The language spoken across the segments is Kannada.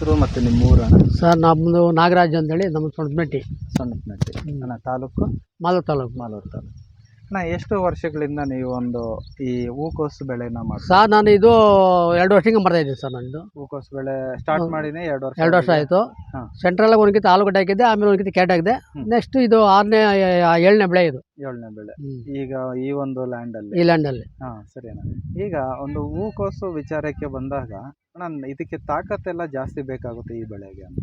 ಹೆಸರು ಮತ್ತು ನಿಮ್ಮ ಊರು ಅಣ್ಣ? ಸರ್ ನಮ್ಮದು ನಾಗರಾಜ್ ಅಂತೇಳಿ ನಮ್ಮ ಸೊಂಟಮೆಟ್ಟಿ ಅಣ್ಣ. ತಾಲೂಕು ಮಾಲೂರು ತಾಲೂಕು. ಮಾಲೂರು ತಾಲೂಕು. ಅಣ್ಣ ಎಷ್ಟು ವರ್ಷಗಳಿಂದ ನೀವು ಒಂದು ಈ ಹೂಕೋಸು ಬೆಳೆನ ಮಾಡಿ? ಸರ್ ನಾನು ಇದು 2 ವರ್ಷದಿಂದ ಮಾಡ್ತಾ ಇದ್ದೀನಿ ಸರ್. ನಾನು ಹೂಕೋಸು ಬೆಳೆ ಸ್ಟಾರ್ಟ್ ಮಾಡಿನೇ 2 ವರ್ಷ ಆಯಿತು. ಸೆಂಟ್ರಲ್ ಒಂದ್ಕಿಂತ ಆಲೂಗಡ್ಡೆ ಹಾಕಿದ್ದೆ, ಆಮೇಲೆ ಒಂದ್ಕಿಂತ ಕ್ಯಾಟ್ ಹಾಕಿದೆ. ನೆಕ್ಸ್ಟ್ ಇದು 7ನೇ ಬೆಳೆ. ಇದು 7ನೇ ಬೆಳೆ ಈಗ ಈ ಒಂದು ಲ್ಯಾಂಡಲ್ಲಿ. ಈ ಲ್ಯಾಂಡಲ್ಲಿ. ಸರಿ ಅಣ್ಣ. ಈಗ ಒಂದು ಹೂಕೋಸು ವಿಚಾರಕ್ಕೆ ಬಂದಾಗ ಅಣ್ಣ, ಇದಕ್ಕೆ ತಾಕತ್ತೆಲ್ಲ ಜಾಸ್ತಿ ಬೇಕಾಗುತ್ತೆ ಈ ಬೆಳೆಗೆ ಅಂತ?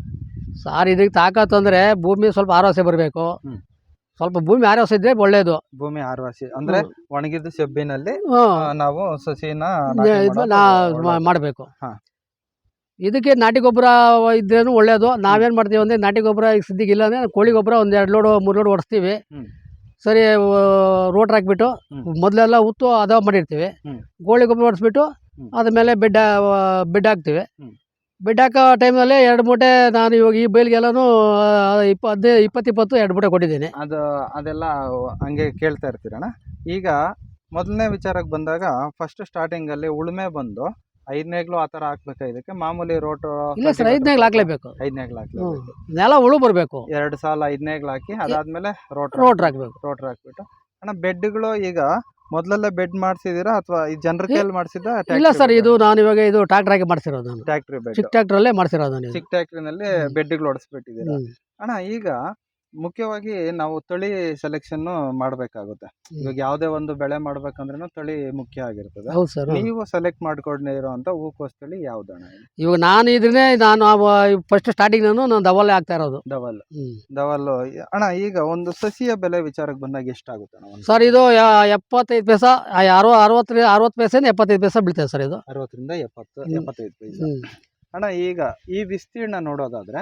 ಸರ್ ಇದಕ್ಕೆ ತಾಕತ್ತು ಅಂದರೆ ಭೂಮಿ ಸ್ವಲ್ಪ ಆರವಾಸೆ ಬರಬೇಕು. ಸ್ವಲ್ಪ ಭೂಮಿ ಆರವಾಸೆ ಇದ್ರೆ ಒಳ್ಳೇದು. ಭೂಮಿ ಆರವಾಸೆ ಅಂದ್ರೆ ಒಣಗಿದ ಸೆಬ್ಬಿನಲ್ಲಿ ನಾವು ಸಸಿನ ಮಾಡಬೇಕು. ಇದಕ್ಕೆ ನಾಟಿ ಗೊಬ್ಬರ ಇದ್ರೇನು ಒಳ್ಳೇದು. ನಾವೇನು ಮಾಡ್ತೀವಿ ಅಂದರೆ ನಾಟಿ ಗೊಬ್ಬರ ಈಗ ಸದ್ಯಕ್ಕೆ ಇಲ್ಲ ಅಂದರೆ ಕೋಳಿ ಗೊಬ್ಬರ 1-2 ಲೋಡು 3 ಲೋಡ್ ಹೊಡಿಸ್ತೀವಿ. ಸರಿ ರೋಟ್ರ್ ಹಾಕ್ಬಿಟ್ಟು ಮೊದಲೆಲ್ಲ ಉತ್ತು ಅದ ಮಾಡಿರ್ತೀವಿ. ಕೋಳಿ ಗೊಬ್ಬರ ಹೊಡಿಸ್ಬಿಟ್ಟು ಅದ್ಮೇಲೆ ಬೆಡ್ ಹಾಕ್ತೀವಿ. ಬೆಡ್ ಹಾಕೋ ಟೈಮಲ್ಲಿ 2 ಮೂಟೆ ನಾನು ಇವಾಗ ಈ ಬೈಲ್ಗೆಲ್ಲೂ 20 2 ಮೂಟೆ ಕೊಟ್ಟಿದ್ದೀನಿ. ಅದೆಲ್ಲ ಹಂಗೆ ಕೇಳ್ತಾ ಇರ್ತೀರಣ್ಣ. ಈಗ ಮೊದಲನೇ ವಿಚಾರಕ್ಕೆ ಬಂದಾಗ ಫಸ್ಟ್ ಸ್ಟಾರ್ಟಿಂಗಲ್ಲಿ ಉಳುಮೆ ಬಂದು 5ನೇಗ್ಲು ಆ ಥರ ಹಾಕ್ಬೇಕಾ? ಇದಕ್ಕೆ ಮಾಮೂಲಿ ರೋಟು? ಇಲ್ಲ ಸರ್, 5ನೇಗ್ಲು ಹಾಕ್ಲೇಬೇಕು. 5ನೇಗ್ಲು ಹಾಕ್ಲೇಬೇಕು. ನೆಲ ಉಳು ಬರಬೇಕು. 2 ಸಾಲ 5ನೇಗ್ಲು ಹಾಕಿ ಅದಾದ್ಮೇಲೆ ರೋಟ್ರ್ ಹಾಕ್ಬೇಕು. ರೋಟ್ರ್ ಹಾಕ್ಬಿಟ್ಟು ಅಣ್ಣ, ಬೆಡ್ಗಳು ಈಗ ಮೊದಲೆಲ್ಲ ಬೆಡ್ ಮಾಡಿಸಿದೀರಾ ಅಥವಾ ಈ ಜನರ ಕೈಯಲ್ಲಿ ಮಾಡಿಸಿದ? ಇಲ್ಲ ಸರ್, ಇದು ನಾನು ಇವಾಗ ಇದು ಟ್ರಾಕ್ಟರ್ ಹಾಕಿ ಮಾಡಿಸಿರೋದು. ಟ್ರಾಕ್ಟರ್ ಬೆಡ್, ಚಿಕ್ಕ ಟ್ರಾಕ್ಟರಲ್ಲೇ ಮಾಡಿಸಿರೋದು. ಚಿಕ್ಕ ಟ್ರಾಕ್ಟರ್ನಲ್ಲಿ ಬೆಡ್ಗಳು ಹೊಡಿಸ್ಬಿಟ್ಟಿದ್ದೀರಾ ಅಣ್ಣ. ಈಗ ಮುಖ್ಯವಾಗಿ ನಾವು ತಳಿ ಸೆಲೆಕ್ಷನ್ ಮಾಡಬೇಕಾಗುತ್ತೆ. ಇವಾಗ ಯಾವುದೇ ಒಂದು ಬೆಳೆ ಮಾಡ್ಬೇಕಂದ್ರೂ ತಳಿ ಮುಖ್ಯ ಆಗಿರ್ತದೆ. ಹೌದು ಸರ್. ನೀವು ಸೆಲೆಕ್ಟ್ ಮಾಡ್ಕೊಂಡಿರೋಂಥ ಹೂಕೋಸು ತಳಿ ಯಾವ್ದಣ್ಣ? ಇವಾಗ ನಾನು ಫಸ್ಟ್ ಸ್ಟಾರ್ಟಿಂಗ್ ನಾನು ದವಲ್ ಹಾಕ್ತಾ ಇರೋದು. ದವಲ್ ಅಣ್ಣ. ಈಗ ಒಂದು ಸಸಿಯ ಬೆಲೆ ವಿಚಾರಕ್ಕೆ ಬಂದಾಗ ಎಷ್ಟಾಗುತ್ತೆ ಅಣ್ಣ? ಸರ್ ಇದು 75 ಪೈಸಾ, 60 ಪೈಸೆಯಿಂದ 75 ಪೈಸಾ ಬೀಳ್ತದೆ ಸರ್. ಇದು 60ರಿಂದ 75 ಪೈಸೆ ಅಣ್ಣ. ಈಗ ಈ ವಿಸ್ತೀರ್ಣ ನೋಡೋದಾದ್ರೆ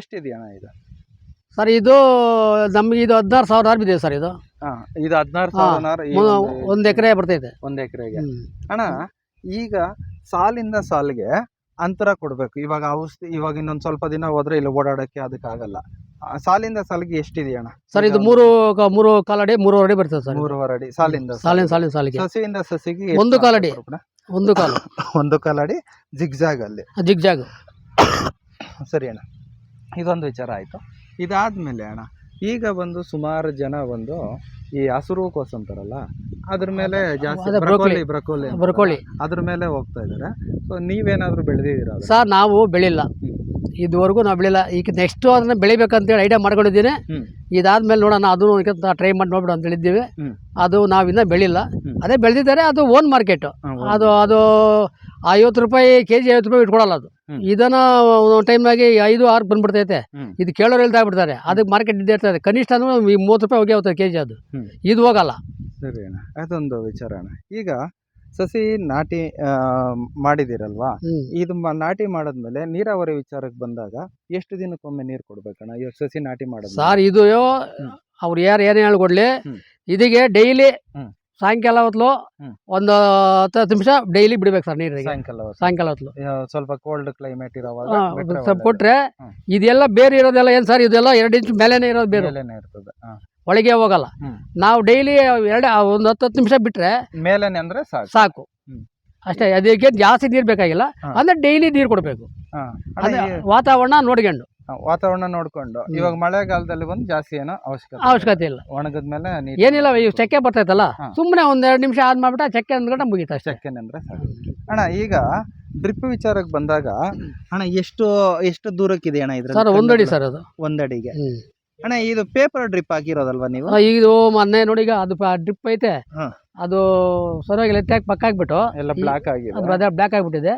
ಎಷ್ಟಿದೆಯಣ್ಣ ಇದು? ಸರ್ ಇದು ನಮ್ಗೆ ಇದು 16,000 ಬಿದ್ದಿದೆ ಸರ್. ಇದು 16,000 1 ಎಕರೆ ಬರ್ತೈತೆ. 1 ಎಕರೆಗೆ ಅಣ್ಣ. ಈಗ ಸಾಲಿಂದ ಸಾಲಿಗೆ ಅಂತರ ಕೊಡ್ಬೇಕು. ಇವಾಗ ಇವಾಗ ಇನ್ನೊಂದು ಸ್ವಲ್ಪ ದಿನ ಹೋದ್ರೆ ಇಲ್ಲಿ ಓಡಾಡಕ್ಕೆ ಅದಕ್ಕಾಗಲ್ಲ. ಸಾಲಿಂದ ಸಾಲಿಗೆ ಎಷ್ಟಿದೆಯಣ್ಣ? ಸರ್ ಇದು 3 ಕಾಲಡಿ 3 ಅಡಿ ಬರ್ತದೆ ಸರ್. 3 ಅಡಿ ಸಾಲಿಂದ ಸಾಲಿಗೆ. ಸಸಿಯಿಂದ ಸಸಿಗೆ 1 ಕಾಲಡಿ. 1 ಕಾಲಡಿ ಜಿಗ್ಜಾಗ್ ಅಲ್ಲಿ. ಜಿಗ್ಜಾಗ್. ಸರಿ ಅಣ್ಣ, ಇದೊಂದು ವಿಚಾರ ಆಯ್ತು. ಇದಾದ್ಮೇಲೆ ಅಣ್ಣ, ಈಗ ಬಂದು ಸುಮಾರು ಜನ ಬಂದು ಈ ಹಸಿರು ಕೋಸು ಅಂತಾರಲ್ಲ ಅದ್ರ ಮೇಲೆ ಜಾಸ್ತಿ ಬ್ರಕೋಲಿ ಅದ್ರ ಮೇಲೆ ಹೋಗ್ತಾ ಇದಾರೆ. ಸೊ ನೀವೇನಾದ್ರೂ ಬೆಳೆದಿದ್ದೀರಾ? ಸರ್ ನಾವು ಬೆಳಿಲ್ಲ, ಇದುವರೆಗೂ ನಾವು ಬೆಳಿಲ್ಲ. ಈಗ ನೆಕ್ಸ್ಟ್ ಅದನ್ನ ಬೆಳಿಬೇಕಂತೇಳಿ ಐಡಿಯಾ ಮಾಡ್ಕೊಂಡಿದ್ದೀನಿ. ಇದಾದ್ಮೇಲೆ ನೋಡೋಣ, ಅದನ್ನು ಟ್ರೈ ಮಾಡಿ ನೋಡ್ಬಿಡು ಅಂತ ಹೇಳಿದ್ದೀವಿ. ಅದು ನಾವಿನ್ನ ಬೆಳಿಲ್ಲ. ಅದೇ ಬೆಳೆದಿದ್ದಾರೆ, ಅದು ಓನ್ ಮಾರ್ಕೆಟ್. ಅದು 50 ರೂಪಾಯಿ ಕೆಜಿ, 50 ರೂಪಾಯಿ ಇಟ್ಕೊಳಲ್ಲ. ಅದು ಇದನ್ನ ಒಂದು ಟೈಮ್ನಾಗೆ 5-6 ಬಂದ್ಬಿಡ್ತೈತೆ. ಇದು ಕೇಳೋರು ಹೇಳ್ತಾ ಬಿಡ್ತಾರೆ. ಅದಕ್ಕೆ ಮಾರ್ಕೆಟ್ ಇದ್ದೇ ಇರ್ತದೆ. ಕನಿಷ್ಠ ಅಂದ್ರೆ 30 ರೂಪಾಯಿ ಹೋಗಿ ಹೋಗ್ತದೆ ಕೆಜಿ. ಅದು ಇದು ಹೋಗಲ್ಲ. ಸರಿ ಅಣ್ಣ, ಅದೊಂದು ವಿಚಾರ ಅಣ್ಣ. ಈಗ ಸಸಿ ನಾಟಿ ಮಾಡಿದಿರಲ್ವಾ? ಇದು ನಾಟಿ ಮಾಡದ್ಮೇಲೆ ನೀರಾವರಿ ವಿಚಾರಕ್ಕೆ ಬಂದಾಗ ಎಷ್ಟು ದಿನಕ್ಕೊಮ್ಮೆ ನೀರು ಕೊಡ್ಬೇಕಣ್ಣ ಇವಾಗ ಸಸಿ ನಾಟಿ ಮಾಡೋದು? ಸರ್ ಇದು ಅವ್ರು ಏನೇ ಹೇಳ್ಕೊಡ್ಲಿ, ಇದಕ್ಕೆ ಡೈಲಿ ಸಾಯಂಕಾಲ ಹೊತ್ತು ಒಂದು 10 ನಿಮಿಷ ಡೈಲಿ ಬಿಡ್ಬೇಕು ಸರ್ ನೀರಿಗೆ. ಸಾಯಂಕಾಲ ಹೊತ್ತು ಸ್ವಲ್ಪ ಕೋಲ್ಡ್ ಕ್ಲೈಮೇಟ್ ಇರೋವಾಗ ಸ್ವಲ್ಪ ಕೊಟ್ರೆ ಇದೆಲ್ಲ ಬೇರೆ ಇರೋದೆಲ್ಲ ಏನ್ ಸರ್, ಇದೆಲ್ಲ 2 ಇಂಚ್ ಮೇಲೆನೆ ಇರೋದು, ಬೇರೆ ಇರ್ತದೆ, ಒಳಗೆ ಹೋಗಲ್ಲ. ನಾವು ಡೈಲಿ ಒಂದು 10 ನಿಮಿಷ ಬಿಟ್ರೆ ಮೇಲೆನೆ ಅಂದ್ರೆ ಸಾಕು ಅಷ್ಟೇ. ಅದಕ್ಕೆ ಜಾಸ್ತಿ ನೀರು ಬೇಕಾಗಿಲ್ಲ. ಅಂದ್ರೆ ಡೈಲಿ ನೀರು ಕೊಡ್ಬೇಕು. ವಾತಾವರಣ ನೋಡ್ಕೊಂಡು ಇವಾಗ ಮಳೆಗಾಲದಲ್ಲಿ ಬಂದು ಜಾಸ್ತಿ ಏನೋ ಅವಶ್ಯಕತೆ ಇಲ್ಲ. ಒಣಗದ್ಮೇಲೆ ಏನಿಲ್ಲ, ಈಗ ಚಕ್ಕೆ ಬರ್ತೈತಲ್ಲ, ಸುಮ್ಮನೆ 1-2 ನಿಮಿಷ ಆದ್ ಮಾಡ್ಬಿಟ್ಟ ಚಕ್ಕೆ ಅಂದ್ಕೊಂಡ ಮುಗಿತ. ಚಕ್ಕೆ ಅಂದ್ರೆ ಅಣ್ಣ. ಈಗ ಡ್ರಿಪ್ ವಿಚಾರಕ್ಕೆ ಬಂದಾಗ ಅಣ್ಣ, ಎಷ್ಟು ದೂರಕ್ಕಿದೆ ಅಣ್ಣ ಇದ್ರ? ಸರ್ 1 ಅಡಿ ಸರ್. ಅದು 1 ಅಡಿಗೆ ಅಣ್ಣ. ಇದು ಪೇಪರ್ ಡ್ರಿಪ್ ಹಾಕಿರೋದಲ್ವಾ ನೀವು? ಇದು ಮೊನ್ನೆ ನೋಡಿ, ಈಗ ಅದು ಡ್ರಿಪ್ ಐತೆ, ಅದು ಸರಿಯಾಗಿ ಲೆಟ್ಟಾಗಿ ಪಕ್ಕ ಹಾಕ್ಬಿಟ್ಟು ಎಲ್ಲ ಬ್ಲಾಕ್ ಆಗಿದೆ, ಬ್ಲಾಕ್ ಆಗ್ಬಿಟ್ಟಿದೆ.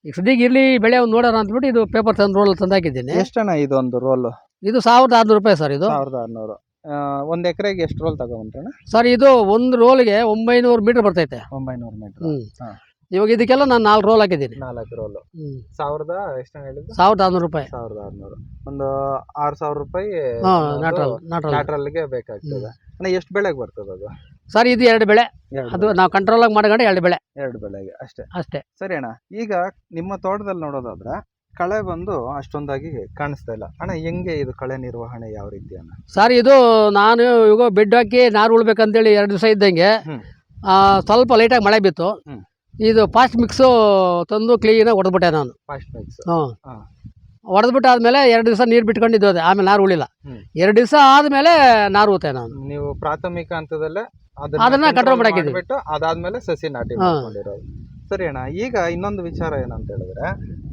ಈಗ ಸದ್ಯಕ್ಕೆ ಇರ್ಲಿ ಬೆಳೆ ನೋಡೋಣ ಅಂದ್ಬಿಟ್ಟು ಇದು ಪೇಪರ್ ರೋಲ್ ತಂದಾಕಿದ್ದೀನಿ. ಎಷ್ಟಣ್ಣ ಇದು ಒಂದು ರೋಲ್? ಇದು 1600 ರೂಪಾಯಿ ಸರ್. ಇದು 1600. 1 ಎಕರೆಗೆ ಎಷ್ಟು ರೋಲ್ ತಗೊಂಡ್ರಣ್ಣ? ಸರ್ ಇದು 1 ರೋಲ್ಗೆ 900 ಮೀಟರ್ ಬರ್ತೈತೆ. 900 ಮೀಟರ್. ಇವಾಗ ಇದಕ್ಕೆಲ್ಲ ನಾನು 4 ರೋಲ್ ಹಾಕಿದ್ದೀನಿ. 4 ರೋಲ್ 1000 ಎಷ್ಟು ಹೇಳಿದ್ರು? 1600 ರೂಪಾಯಿ. 1600. ಒಂದು 6000 ರೂಪಾಯಿ ನ್ಯಾಟ್ರಲ್ಗೆ ಬೇಕಾಗ್ತದೆ. ಎಷ್ಟು ಬೆಳೆಗೆ ಬರ್ತದೆ ಅದು? ಸರ್ ಇದು 2 ಬೆಳೆ. ಅದು ನಾವು ಕಂಟ್ರೋಲ್ ಆಗಿ ಮಾಡ್ಕೊಂಡು 2 ಬೆಳೆ. 2 ಬೆಳೆಗೆ ಅಷ್ಟೇ. ಸರಿ ಅಣ್ಣ. ಈಗ ನಿಮ್ಮ ತೋಟದಲ್ಲಿ ನೋಡೋದಾದ್ರೆ ಕಳೆ ಬಂದು ಅಷ್ಟೊಂದಾಗಿ ಕಾಣಿಸ್ತಾ ಇಲ್ಲ ಅಣ್ಣ. ಹೆಂಗೆ ಇದು ಕಳೆ ನಿರ್ವಹಣೆ ಯಾವ ರೀತಿ ಅಣ್ಣ? ಸರ್ ಇದು ನಾನು ಇವಾಗ ಬೆಡ್ ಹಾಕಿ ನಾರು ಉಳ್ಬೇಕಂತೇಳಿ 2 ದಿವಸ ಇದ್ದಂಗೆ ಸ್ವಲ್ಪ ಲೈಟಾಗಿ ಮಳೆ ಬಿತ್ತು. ಇದು ಫಾಸ್ಟ್ ಮಿಕ್ಸು ತಂದು ಕ್ಲೀನಾಗಿ ಹೊಡೆದ್ಬಿಟ್ಟೆ ನಾನು. ಫಾಸ್ಟ್ ಮಿಕ್ಸ್ ಹೊಡೆದ್ಬಿಟ್ಟು ಆದ್ಮೇಲೆ 2 ದಿವಸ ನೀರು ಬಿಟ್ಕೊಂಡಿದ್ದು ಅದೇ, ಆಮೇಲೆ ನಾರು ಉಳಿಲ್ಲ. ಹ್ಮ್. 2 ದಿವಸ ಆದ್ಮೇಲೆ ನಾರು ಊತೆ ನಾನು. ನೀವು ಪ್ರಾಥಮಿಕ ಹಂತದಲ್ಲೇ ಅದನ್ನ control ಮಾಡಾಕಿದ್ದೀವಿ. ಮಾಡ್ಬಿಟ್ಟು ಅದಾದ್ಮೇಲೆ ಸಸಿ ನಾಟಿ ಮಾಡ್ಕೊಂಡಿರೋದು. ಸರಿ ಅಣ್ಣ, ಈಗ ಇನ್ನೊಂದು ವಿಚಾರ ಏನಂತ ಹೇಳಿದ್ರೆ,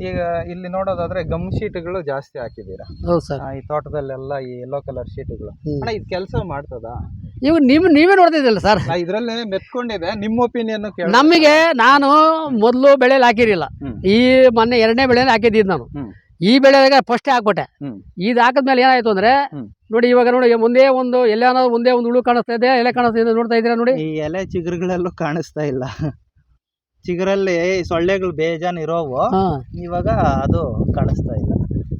ಈಗ ಇಲ್ಲಿ ನೋಡೋದಾದ್ರೆ ಗಮ್ ಶೀಟ್ಗಳು ಜಾಸ್ತಿ ಹಾಕಿದ್ದೀರಾ. ಹೌದು ಸರ್. ಈ ತೋಟದಲ್ಲೆಲ್ಲ ಈ ಯೆಲ್ಲೋ ಕಲರ್ ಶೀಟ್ಗಳು. ಅಣ್ಣ ಇದು ಕೆಲಸ ಮಾಡ್ತದಾ? ಇವು ನೀವೇ ನೋಡ್ತಿದ್ದಿಲ್ಲ ಸರ್. ನಾ ಇದ್ರಲ್ಲೇ ಮೆತ್ಕೊಂಡಿದೆ, ನಿಮ್ಮ ಒಪಿನಿಯನ್ ನಮಗೆ ನಾನು ಮೊದಲು ಬೆಳೆಯಲ್ಲಿ ಹಾಕಿರಲಿಲ್ಲ. ಹ್ಮ್. ಈ ಮೊನ್ನೆ 2ನೇ ಬೆಳೆಯಲ್ಲಿ ಹಾಕಿದ್ದು ನಾನು. ಹ್ಮ್. ಈ ಬೆಳೆಯಾಗ ಫಸ್ಟ್ ಹಾಕ್ಬಿಟ್ಟೆ. ಹ್ಮ್. ಇದು ಹಾಕಿದ್ಮೇಲೆ ಏನಾಯ್ತು ಅಂದ್ರೆ, ಹ್ಮ್. ನೋಡಿ ಇವಾಗ ನೋಡಿ ಮುಂದೆ ಒಂದು ಎಲ್ಲಾನ ಒಂದೇ ಒಂದು ಹುಳು ಕಾಣಿಸ್ತಾ ಇದೆ, ಎಲೆ ಕಾಣಿಸ್ತಾ ಇದೆ, ನೋಡ್ತಾ ಇದ್ದೀರಾ ನೋಡಿ. ಈ ಎಲೆ ಚಿಗುರುಗಳೆಲ್ಲೂ ಕಾಣಿಸ್ತಾ ಇಲ್ಲ. ಚಿಗುರಲ್ಲಿ ಸೊಳ್ಳೆಗಳು ಬೇಜಾನ್ ಇರೋವು, ಹಾ. ಇವಾಗ ಅದು ಕಾಣಿಸ್ತಾ ಇಲ್ಲ.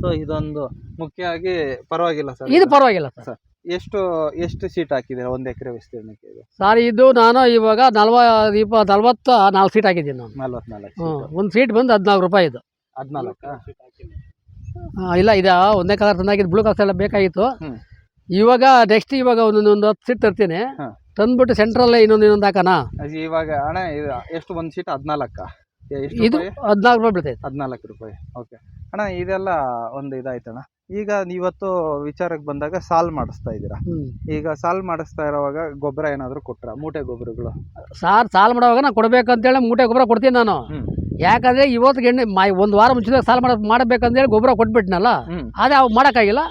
ಸೊ ಇದೊಂದು ಮುಖ್ಯವಾಗಿ ಪರವಾಗಿಲ್ಲ ಸರ್. ಇದು ಪರವಾಗಿಲ್ಲ ಸರ್. ಎಷ್ಟು ಶೀಟ್ ಹಾಕಿದ್ದೀರಾ 1 ಎಕರೆ ವಿಸ್ತೀರ್ಣಕ್ಕೆ? ಇದು ಸರ್ ಇದು ನಾನು ಇವಾಗ 44 ಸೀಟ್ ಹಾಕಿದ್ದೀನಿ ನಾನು. 44 ಒಂದು ಸೀಟ್ ಬಂದು 14 ರೂಪಾಯಿ ಇದು. 14. ಇಲ್ಲ ಇದು ಒಂದೇ ಕಲರ್ ತಂದಾಗಿದ್ದು, ಬ್ಲೂ ಕಲರ್ ಎಲ್ಲ ಬೇಕಾಗಿತ್ತು. ಹ್ಮ್. ಇವಾಗ ನೆಕ್ಸ್ಟ್ ಇವಾಗ ಒಂದೊಂದು 10 ಸೀಟ್ ತರ್ತೀನಿ. ಹಾ. ತಂದ್ಬಿಟ್ಟು ಸೆಂಟ್ರಲ್ಲೇ ಇನ್ನೊಂದು ಹಾಕೋಣ. ಇವಾಗ ಅಣ್ಣ ಇದು ಎಷ್ಟು ಒಂದು ಶೀಟ್ 14? ಇದು 14 ರೂಪಾಯಿ ಬೀಳ್ತೈತೆ. 14 ರೂಪಾಯಿ. ಓಕೆ ಅಣ್ಣ, ಇದೆಲ್ಲ ಒಂದು ಇದಾಯ್ತಣ್ಣ. ಈಗ ಇವತ್ತು ವಿಚಾರಕ್ಕೆ ಬಂದಾಗ ಸಾಲ್ ಮಾಡಿಸ್ತಾ ಇದ್ದೀರಾ. ಈಗ ಸಾಲ್ ಮಾಡಿಸ್ತಾ ಇರೋವಾಗ ಗೊಬ್ಬರ ಏನಾದ್ರು ಕೊಟ್ರ? ಮೂಟೆ ಗೊಬ್ಬರಗಳು ಸಾಲ್ ಮಾಡುವಾಗ ನಾನು ಕೊಡ್ಬೇಕಂತೇಳಿ ಮೂಟೆ ಗೊಬ್ಬರ ಕೊಡ್ತೀನಿ ನಾನು. ಯಾಕಂದ್ರೆ ಇವತ್ತಿಗೆ ಒಂದು ವಾರ ಮುಂಚಿತ ಸಾಲ್ ಮಾಡಬೇಕಂತೇಳಿ ಗೊಬ್ಬರ ಕೊಟ್ಬಿಟ್ನಲ್ಲ, ಅದೇ ಅವ್ ಮಾಡೋಕ್ಕಾಗಿಲ್ಲ.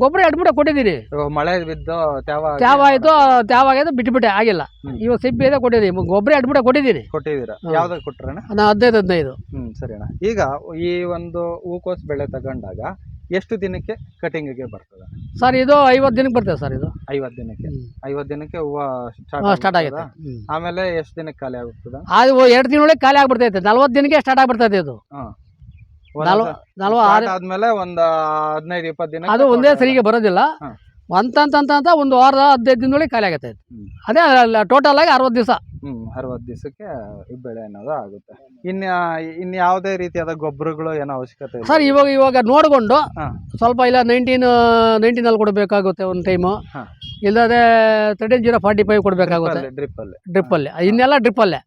ಗೊಬ್ಬರ 2 ಮೂಟೆ ಕೊಟ್ಟಿದ್ದೀನಿ. ಮಳೆ ಬಿದ್ದು ತ್ಯಾವ ಆಯ್ತು ಬಿಟ್ಬಿಟ್ಟೆ, ಆಗಿಲ್ಲ. ಇವಾಗ ಸಿಪ್ಪಿ ಇದೆ ಕೊಟ್ಟಿದ್ದೀನಿ, ಗೊಬ್ಬರ 2 ಮೂಟೆ ಕೊಟ್ಟಿದ್ದೀರಾ. ಯಾವ್ದಾಗ ಕೊಟ್ರಣ್ಣ? ನಾನು 15. ಸರಿ ಅಣ್ಣ. ಈಗ ಈ ಒಂದು ಹೂಕೋಸು ಬೆಳೆ ತಗೊಂಡಾಗ ಎಷ್ಟು ದಿನಕ್ಕೆ ಕಟಿಂಗಿಗೆ ಬರ್ತದೆ ಸರ್? ಇದು 50 ದಿನಕ್ಕೆ ಬರ್ತದೆ ಸರ್. ಇದು 50 ದಿನಕ್ಕೆ. 50 ದಿನಕ್ಕೆ ಹೂವು ಸ್ಟಾರ್ಟ್ ಆಗುತ್ತೆ. ಆಮೇಲೆ ಎಷ್ಟು ದಿನಕ್ಕೆ ಖಾಲಿ ಆಗುತ್ತದ? ಅದು 2 ತಿಂಗಳೊಳಗೆ ಖಾಲಿ ಆಗ್ಬಿಡ್ತೈತೆ. 40 ದಿನಕ್ಕೆ ಸ್ಟಾರ್ಟ್ ಆಗ್ಬಿಡ್ತೈತೆ ಇದು. 40 ಆದ್ಮೇಲೆ ಒಂದು 15-20 ದಿನ ಅದು ಒಂದೇ ಸರಿಗೆ ಬರೋದಿಲ್ಲ. ಅಂತ ಒಂದು ವಾರದ 15 ದಿನದೊಳಗೆ ಖಾಲಿ ಆಗತ್ತೆ. ಅದೇ ಟೋಟಲ್ ಆಗಿ 60 ದಿವಸ. 60 ದಿವಸಕ್ಕೆ ಈ ಬೆಳೆ ಅನ್ನೋದು ಆಗುತ್ತೆ. ಇನ್ನು ಯಾವುದೇ ರೀತಿಯಾದ ಗೊಬ್ಬರಗಳು ಏನೋ ಅವಶ್ಯಕತೆ ಇಲ್ಲ ಸರ್? ಇವಾಗ ನೋಡ್ಕೊಂಡು ಸ್ವಲ್ಪ ಇಲ್ಲ 19 ಕೊಡಬೇಕಾಗುತ್ತೆ ಒಂದು ಟೈಮು. ಇಲ್ಲದೆ 13-0-45 ಕೊಡಬೇಕಾಗುತ್ತೆ ಡ್ರಿಪ್ಪಲ್ಲಿ. ಇನ್ನೆಲ್ಲ ಡ್ರಿಪ್ಪಲ್ಲೇ.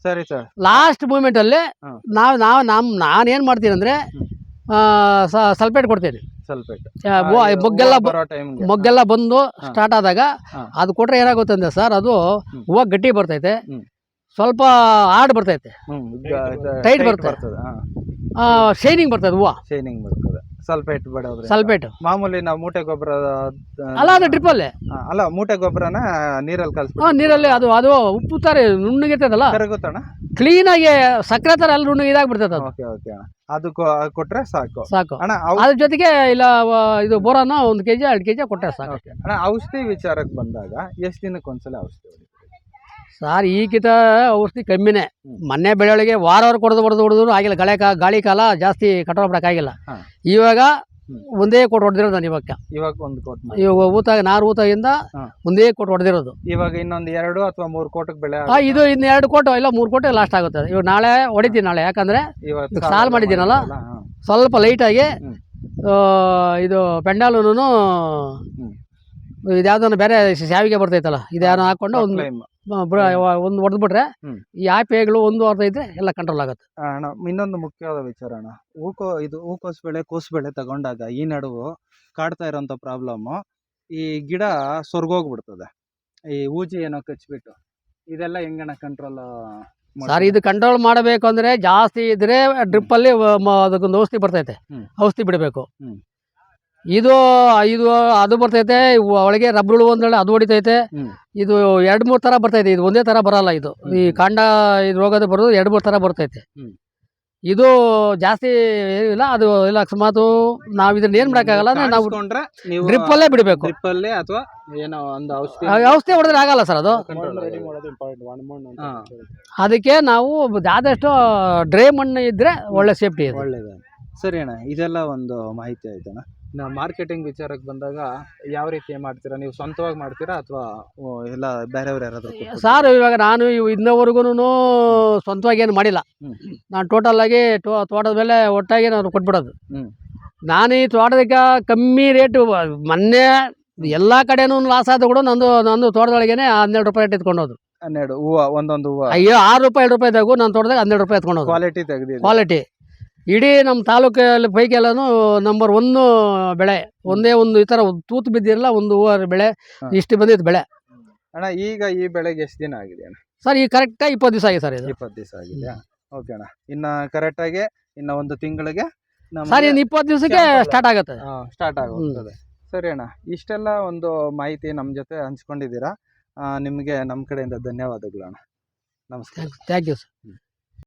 ಸರಿ ಸರ್. ಲಾಸ್ಟ್ ಮೂಮೆಂಟ್ ಅಲ್ಲಿ ನಾನೇನ್ ಮಾಡ್ತೀನಿ ಅಂದ್ರೆ ಸಲ್ಫೇಟ್ ಕೊಡ್ತೀನಿ. ಮೊಗ್ಗೆಲ್ಲ ಬಂದು ಸ್ಟಾರ್ಟ್ ಆದಾಗ ಅದು ಕೊಟ್ರೆ ಏನಾಗುತ್ತೆ ಅಂದ್ರೆ ಸರ್, ಅದು ಹೂವು ಗಟ್ಟಿ ಬರ್ತೈತೆ, ಸ್ವಲ್ಪ ಹಾರ್ಡ್ ಬರ್ತೈತೆ, ಟೈಟ್ ಬರ್ತದೆ, ಶೈನಿಂಗ್ ಬರ್ತದೆ ಹೂವು. ಸಲ್ಫೇಟ್ ಮಾಮೂಲಿ ನಾವು ಮೂಟೆ ಗೊಬ್ಬರ ಅಲ್ಲ, ಅದು ಡ್ರಿಪ್ಪಲ್ಲೇ. ಅಲ್ಲ, ಮೂಟೆ ಗೊಬ್ಬರನ ನೀರಲ್ಲಿ ನೀರಲ್ಲಿ ಅದು ಉಪ್ಪು ತರ ನುಣ್ಣಗಿರ್ತದಲ್ಲ, ಕ್ಲೀನ್ ಆಗಿ ಸಕ್ಕರೆ ತರ ಎಲ್ಲ ನುಣ್ಣಗೆ ಇದಾಗ್ಬಿಡ್ತದೆ ಅದು ಕೊಟ್ರೆ ಸಾಕು. ಅಣ್ಣ ಅದ್ರ ಜೊತೆಗೆ ಇಲ್ಲ ಇದು ಬೋರಾನ 1 kg 2 kg ಕೊಟ್ರೆ ಸಾಕು. ಅಣ್ಣ ಔಷಧಿ ವಿಚಾರಕ್ಕೆ ಬಂದಾಗ ಎಷ್ಟು ದಿನಕ್ಕೆ ಒಂದ್ಸಲ ಔಷಧಿ ಹೊಡಿತೀರಿ ಸರ್? ಈಗಿತ ಔಷಧಿ ಕಮ್ಮಿನೇ. ಮೊನ್ನೆ ಬೆಳೆಯೊಳಗೆ ವಾರ ಹೊಡೆದ್ರು ಆಗಿಲ್ಲ. ಗಾಳಿ ಕಾಲ ಜಾಸ್ತಿ ಕಂಟ್ರೋಲ್ ಮಾಡೋಕ್ಕಾಗಿಲ್ಲ. ಇವಾಗ ಒಂದೇ ಕೋಟ್ ಹೊಡೆದಿರೋದು ನಾನು ಇವಾಗ ನಾರು ಊತಾಗಿಂದ ಒಂದೇ ಕೋಟ್ ಹೊಡೆದಿರೋದು. ಇವಾಗ ಇನ್ನೊಂದು 2 ಅಥವಾ 3 ಕೋಟಿಗೆ ಬೆಳೆ ಇದು ಇನ್ನು 2 ಕೋಟು ಇಲ್ಲ 3 ಕೋಟಿಗೆ ಲಾಸ್ಟ್ ಆಗುತ್ತೆ. ಇವಾಗ ನಾಳೆ ಹೊಡಿತೀನಿ. ನಾಳೆ ಯಾಕಂದ್ರೆ ಸಾಲ್ ಮಾಡಿದ್ದೀನಲ್ಲ, ಸ್ವಲ್ಪ ಲೈಟಾಗಿ ಇದು ಪೆಂಡಾಲೂನು ಇದ್ಯಾವ್ದನ್ನು ಬೇರೆ ಶಾವಿಗೆ ಬರ್ತೈತಲ್ಲ, ಇದ್ಯಾವ ಹಾಕೊಂಡು ಒಂದು ಹೊಡೆದ್ಬಿಟ್ರೆ ಈ ಆಪೆಗಳು 1 ವಾರ ಇದ್ರೆ ಎಲ್ಲ ಕಂಟ್ರೋಲ್ ಆಗುತ್ತೆ. ಇನ್ನೊಂದು ಮುಖ್ಯವಾದ ವಿಚಾರ ಅಣ್ಣ, ಕೋಸು ಬೆಳೆ ತಗೊಂಡಾಗ ಈ ನಡುವು ಕಾಡ್ತಾ ಇರೋಂಥ ಪ್ರಾಬ್ಲಮ್, ಈ ಗಿಡ ಸೊರ್ಗೋಗ್ಬಿಡ್ತದೆ, ಈ ಊಜಿ ಏನೋ ಕಚ್ಬಿಟ್ಟು. ಇದೆಲ್ಲ ಹೆಂಗಣ್ಣ ಕಂಟ್ರೋಲ್? ಸರ್, ಇದು ಕಂಟ್ರೋಲ್ ಮಾಡಬೇಕು ಅಂದ್ರೆ ಜಾಸ್ತಿ ಇದ್ರೆ ಡ್ರಿಪ್ಪಲ್ಲಿ ಅದಕ್ಕೊಂದು ಔಷಧಿ ಬರ್ತೈತೆ, ಔಷಧಿ ಬಿಡಬೇಕು. ಅದು ಬರ್ತೈತೆ ಒಳಗೆ ರಬ್ಬರು ಒಂದೊಳ್ಳೆ ಅದು ಹೊಡಿತೈತೆ. ಇದು 2-3 ತರ ಬರ್ತೈತೆ. ಇದು ಒಂದೇ ತರ ಬರಲ್ಲ. ಇದು ಈ ಕಾಂಡ ಇದು ರೋಗದ ಬರೋದು 2-3 ತರ ಬರ್ತೈತೆ. ಇದು ಜಾಸ್ತಿ ಏನಿಲ್ಲ. ಅದು ಇಲ್ಲ ಅಕಸ್ಮಾತ್ ನಾವು ಇದನ್ನ ಏನ್ ಮಾಡಕ್ಕಾಗಲ್ಲ, ನಾವು ಡ್ರಿಪ್ಪಲ್ಲೇ ಬಿಡಬೇಕು. ಅಥವಾ ಏನೋ ಒಂದು ಔಷಧಿ ಹೊಡೆದ್ರೆ ಆಗಲ್ಲ ಸರ್. ಅದು ಅದಕ್ಕೆ ನಾವು ಆದಷ್ಟು ಡ್ರೈ ಮಣ್ಣು ಇದ್ರೆ ಒಳ್ಳೆ ಸೇಫ್ಟಿ ಇದೆ. ಒಳ್ಳೇದು. ಸರಿ ಅಣ್ಣ, ಇದೆಲ್ಲ ಒಂದು ಮಾಹಿತಿ ಆಯ್ತಣ್ಣ. ಮಾರ್ಕೆಟಿಂಗ್ ವಿಚಾರಕ್ಕೆ ಬಂದಾಗ ಯಾವ ರೀತಿ ಮಾಡ್ತೀರಾ? ನೀವು ಸ್ವಂತವಾಗಿ ಮಾಡ್ತೀರಾ ಅಥವಾ ಎಲ್ಲ ಬೇರೆಯವ್ರು ಯಾರಾದ್ರೂ? ಸರ್, ಇವಾಗ ನಾನು ಇನ್ನವರೆಗೂ ಸ್ವಂತವಾಗಿ ಏನು ಮಾಡಿಲ್ಲ. ನಾನು ಟೋಟಲ್ ಆಗಿ ತೋಟದ ಮೇಲೆ ಒಟ್ಟಾಗಿ ನಾನು ಕೊಟ್ಬಿಡೋದು. ನಾನು ಈ ತೋಟದಕ್ಕೆ ಕಮ್ಮಿ ರೇಟು ಮೊನ್ನೆ ಎಲ್ಲ ಕಡೆನೂ ಲಾಸ್ ಆದ ಕೂಡ ನಂದು ತೋಟದೊಳಗೇನೆ 12 ರೂಪಾಯಿ ರೇಟ್ ಎತ್ಕೊಂಡೋದು. 12 ಹೂವು ಒಂದೊಂದು ಹೂವು ಅಯ್ಯೋ 6 ರೂಪಾಯಿ 7 ರೂಪಾಯಿದಾಗೂ ನನ್ನ ತೋಟದಾಗ 12 ರೂಪಾಯಿ ಎತ್ಕೊಂಡೋದು. ಕ್ವಾಲಿಟಿ ತೆಗೆದು ಕ್ವಾಲಿಟಿ ಇಡೀ ನಮ್ಮ ತಾಲೂಕಲ್ಲಿ ಪೈಕಿ ಎಲ್ಲನೂ ನಂಬರ್ 1 ಬೆಳೆ. ಒಂದೇ ಒಂದು ಈ ಥರ ತೂತು ಬಿದ್ದಿರಲ್ಲ, ಒಂದು ಹೂವು ಬೆಳೆ ಇಷ್ಟು ಬಂದಿದ್ದು ಬೆಳೆ. ಅಣ್ಣ ಈಗ ಈ ಬೆಳೆಗೆ ಎಷ್ಟು ದಿನ ಆಗಿದೆ ಅಣ್ಣ? ಸರ್ ಈಗ ಕರೆಕ್ಟಾಗಿ 20 ದಿವಸ ಆಗಿದೆ ಸರ್ ಇದು. 20 ದಿವಸ ಆಗಿದೆಯಾ? ಓಕೆ ಅಣ್ಣ. ಇನ್ನು ಕರೆಕ್ಟಾಗಿ ಇನ್ನು ಒಂದು ತಿಂಗಳಿಗೆ ಸರ್ ಇನ್ನು 20 ದಿವಸಕ್ಕೆ ಸ್ಟಾರ್ಟ್ ಆಗುತ್ತೆ. ಸ್ಟಾರ್ಟ್ ಆಗೋಗ್ತದೆ. ಸರಿ ಅಣ್ಣ, ಇಷ್ಟೆಲ್ಲ ಒಂದು ಮಾಹಿತಿ ನಮ್ಮ ಜೊತೆ ಹಂಚ್ಕೊಂಡಿದ್ದೀರಾ. ನಿಮಗೆ ನಮ್ಮ ಕಡೆಯಿಂದ ಧನ್ಯವಾದಗಳು ಅಣ್ಣ. ನಮಸ್ಕಾರ. Thank you sir.